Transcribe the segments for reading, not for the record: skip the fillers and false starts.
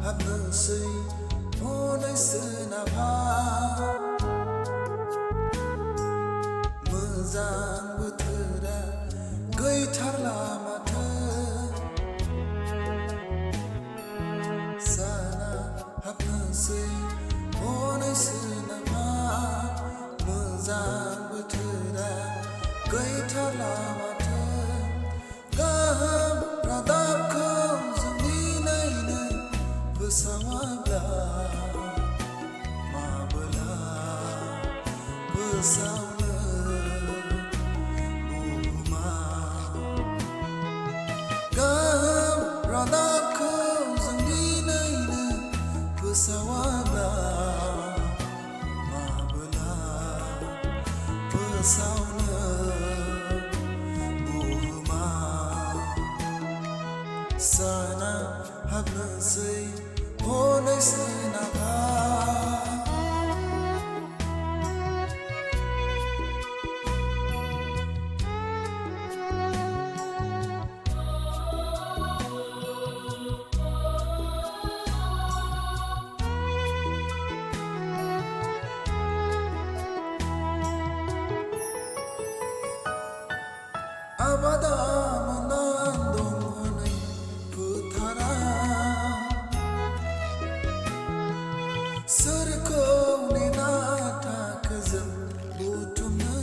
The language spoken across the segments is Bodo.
हाबनोसै हनै सोनाबहा मोजां बोथोरा गैथारला माथो साना हाबनोसै हनै सोनाबहा मोजां बोथोरा गैथारला माथो गाहाम रादाबखौ जों दिनैनो फोसावाब्ला माबोला फोसावनो बुहुमा गाहाम रादाबखौ जों दिनैनो फोसावाब्ला माबोला फोसावनो बुहुमा साना हाबनोसै हनै सोनाबहा आबादा मोननान दं हनै फोथारा सोरखौ नेना थाखो जों बुथुमनो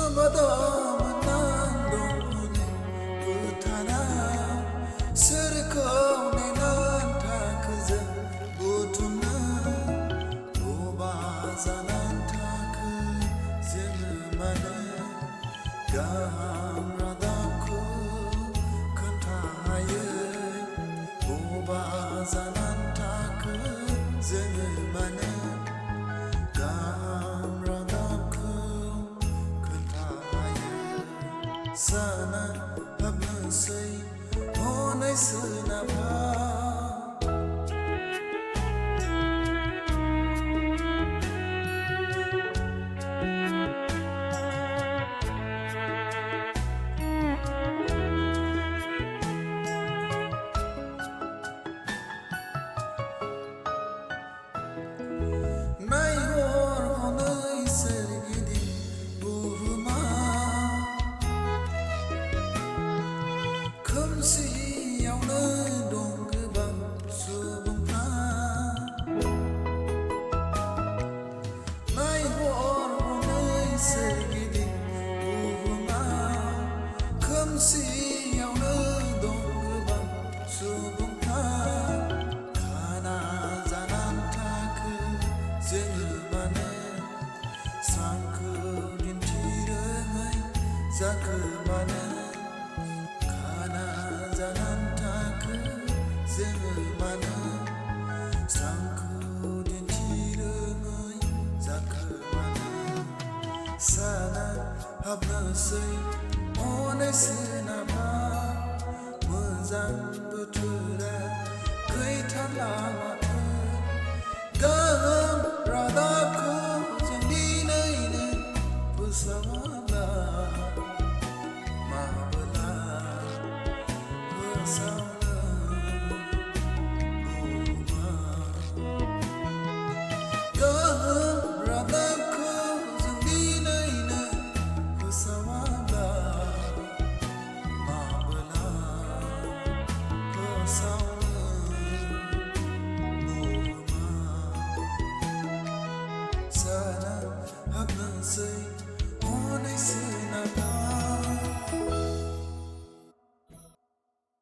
आबादा मोननान दं हनै फोथारा सोरखौ नेना थाखो जों बुथुमनो बबा जानान थाखो जोङो मानो गाहाम रादाबखौ खोन्थाहायै बबा जानान थाखो जोङो मानो गाहाम रादाबखौ खोन्थाहायै साना हाबनोसै हनै सोनाबहा नायहर हनै सोरगिदिं बुहुमा खोमसियावनो दं गोबां सुबुंफ्रा नायहर हनै सोरगिदिं बुहुमा खोमसियावनो दं गोबां सुबुंफ्रा खाना जानान थाखो जोङो मानो स्रांखौ दिन्थिरोङै जाखो मानो खाना जानान थाखो जोङो मानो स्रांखौ दिन्थिरोङै जाखो मानो साना हाबनोसै हनै सोनाबहा मोजां बोथोरा गैथारला माथो गाहाम रादाबखौ जों दिनैनो फोसावाब्ला